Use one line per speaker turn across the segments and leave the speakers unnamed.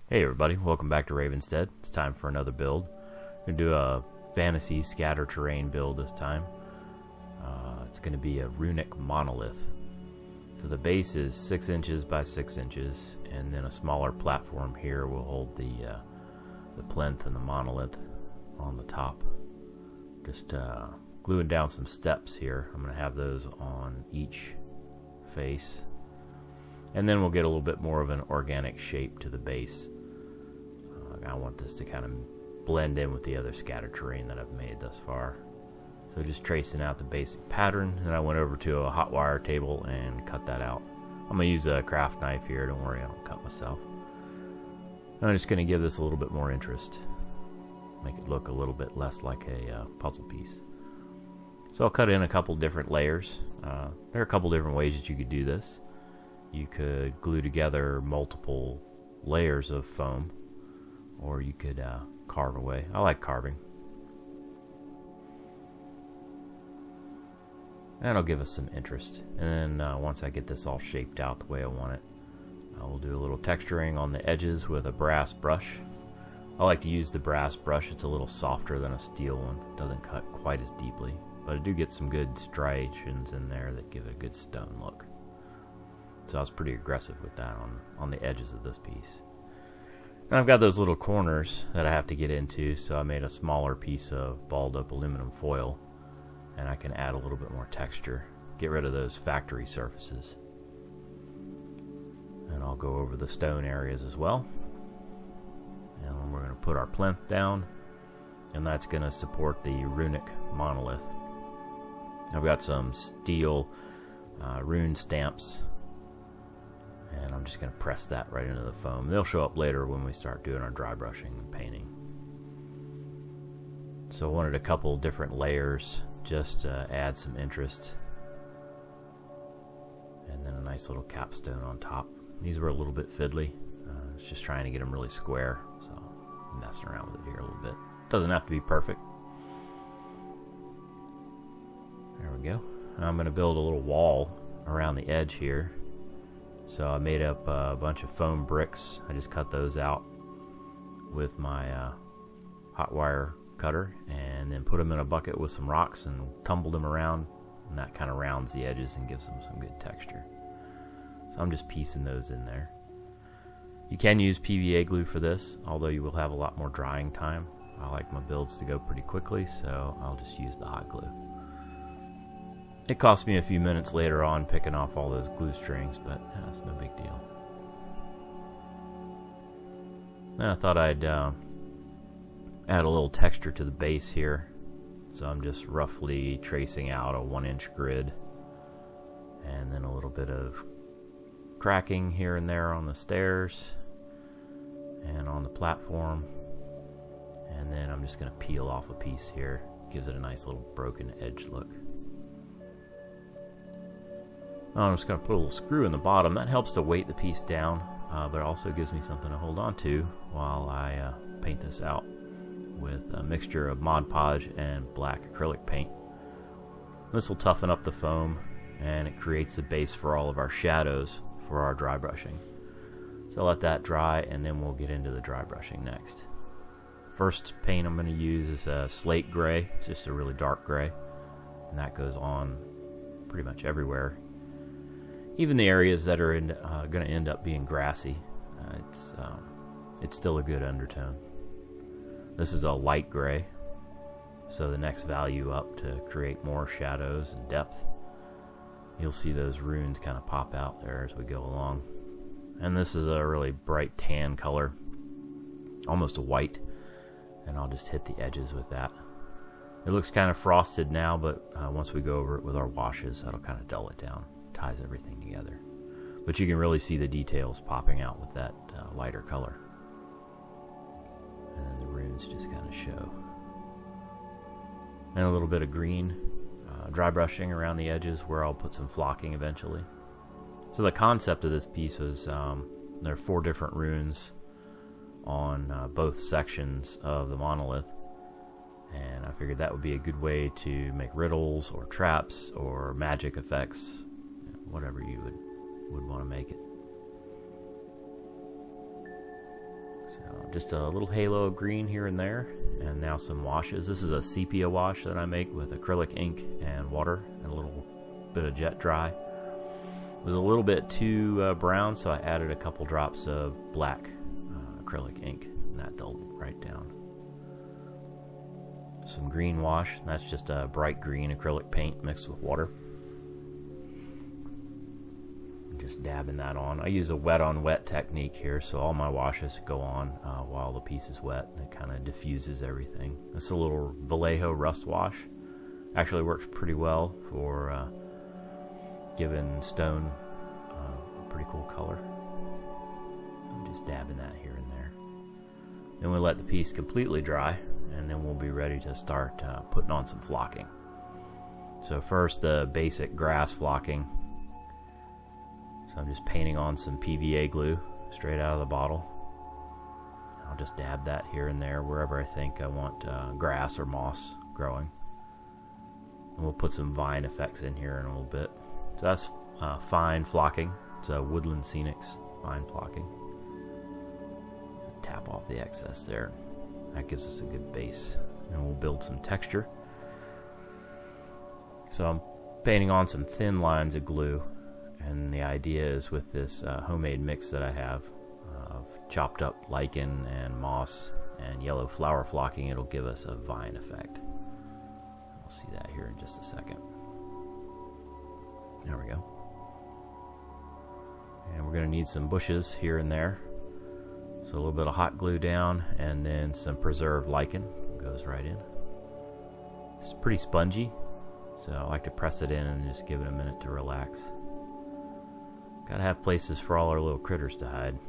Hey everybody, welcome back to Ravenstead. It's time for another build. We're going to do a fantasy scatter terrain build this time. It's going to be a Runic Monolith. So the base is 6 inches by 6 inches, and then a smaller platform here will hold the plinth and the monolith on the top. Just gluing down some steps here. I'm going to have those on each face. And then we'll get a little bit more of an organic shape to the base. I want this to kind of blend in with the other scatter terrain that I've made thus far. So just tracing out the basic pattern, and I went over to a hot wire table and cut that out. I'm going to use a craft knife here, don't worry I don't cut myself. I'm just going to give this a little bit more interest. Make it look a little bit less like a puzzle piece. So I'll cut in a couple different layers. There are a couple different ways that you could do this. You could glue together multiple layers of foam, or you could carve away. I like carving. That'll give us some interest. And then once I get this all shaped out the way I want it, I will do a little texturing on the edges with a brass brush. I like to use the brass brush. It's a little softer than a steel one. It doesn't cut quite as deeply, but I do get some good striations in there that give it a good stone look. So I was pretty aggressive with that on the edges of this piece. And I've got those little corners that I have to get into, so I made a smaller piece of balled up aluminum foil, and I can add a little bit more texture, get rid of those factory surfaces. And I'll go over the stone areas as well. And we're going to put our plinth down, and that's going to support the Runic Monolith. I've got some steel rune stamps, and I'm just going to press that right into the foam. They'll show up later when we start doing our dry brushing and painting. So I wanted a couple different layers just to add some interest. And then a nice little capstone on top. These were a little bit fiddly. I was just trying to get them really square, so I'm messing around with it here a little bit. Doesn't have to be perfect. There we go. I'm going to build a little wall around the edge here. So I made up a bunch of foam bricks. I just cut those out with my hot wire cutter, and then put them in a bucket with some rocks and tumbled them around, and that kind of rounds the edges and gives them some good texture. So I'm just piecing those in there. You can use PVA glue for this, although you will have a lot more drying time. I like my builds to go pretty quickly, so I'll just use the hot glue. It cost me a few minutes later on picking off all those glue strings, but it's no big deal. And I thought I'd add a little texture to the base here. So I'm just roughly tracing out a 1-inch grid, and then a little bit of cracking here and there on the stairs and on the platform. And then I'm just going to peel off a piece here. Gives it a nice little broken edge look. I'm just going to put a little screw in the bottom. That helps to weight the piece down, but it also gives me something to hold on to while I paint this out with a mixture of Mod Podge and black acrylic paint. This will toughen up the foam, and it creates the base for all of our shadows for our dry brushing. So I'll let that dry, and then we'll get into the dry brushing next. First paint I'm going to use is a slate gray. It's just a really dark gray, and that goes on pretty much everywhere. Even the areas that are going to end up being grassy, it's still a good undertone. This is a light gray, so the next value up to create more shadows and depth. You'll see those runes kind of pop out there as we go along. And this is a really bright tan color, almost a white, and I'll just hit the edges with that. It looks kind of frosted now, but once we go over it with our washes, that'll kind of dull it down. Ties everything together, but you can really see the details popping out with that lighter color, and then the runes just kind of show. And a little bit of green dry brushing around the edges where I'll put some flocking eventually. So the concept of this piece was there are 4 different runes on both sections of the monolith, and I figured that would be a good way to make riddles or traps or magic effects, whatever you would want to make it. So just a little halo of green here and there, and now some washes. This is a sepia wash that I make with acrylic ink and water and a little bit of jet dry. It was a little bit too brown, so I added a couple drops of black acrylic ink, and that dulled it right down. Some green wash, that's just a bright green acrylic paint mixed with water. Just dabbing that on. I use a wet on wet technique here, so all my washes go on while the piece is wet, and it kind of diffuses everything. This is a little Vallejo rust wash. Actually works pretty well for giving stone a pretty cool color. I'm just dabbing that here and there. Then we'll let the piece completely dry, and then we'll be ready to start putting on some flocking. So first, the basic grass flocking. So I'm just painting on some PVA glue straight out of the bottle. I'll just dab that here and there wherever I think I want grass or moss growing. And we'll put some vine effects in here in a little bit. So that's fine flocking. It's Woodland Scenics fine flocking. Tap off the excess there. That gives us a good base. And we'll build some texture. So I'm painting on some thin lines of glue. And the idea is with this homemade mix that I have of chopped up lichen and moss and yellow flower flocking, it'll give us a vine effect. We'll see that here in just a second. There we go. And we're going to need some bushes here and there. So a little bit of hot glue down, and then some preserved lichen goes right in. It's pretty spongy, so I like to press it in and just give it a minute to relax. Gotta have places for all our little critters to hide. You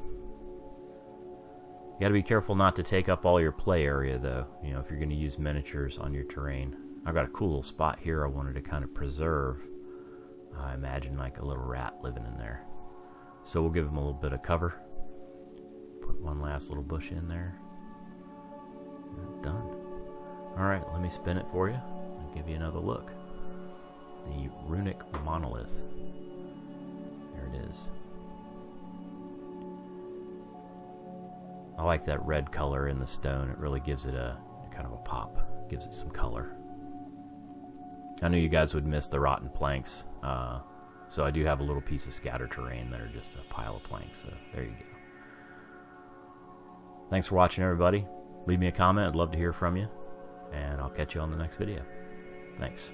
gotta be careful not to take up all your play area though, you know, if you're gonna use miniatures on your terrain. I've got a cool little spot here I wanted to kind of preserve. I imagine like a little rat living in there. So we'll give him a little bit of cover. Put one last little bush in there. Done. Alright, let me spin it for you and give you another look. The Runic Monolith. There it is. I like that red color in the stone. It really gives it a kind of a pop. Gives it some color. I knew you guys would miss the rotten planks. So I do have a little piece of scatter terrain that are just a pile of planks. So there you go. Thanks for watching, everybody. Leave me a comment. I'd love to hear from you. And I'll catch you on the next video. Thanks.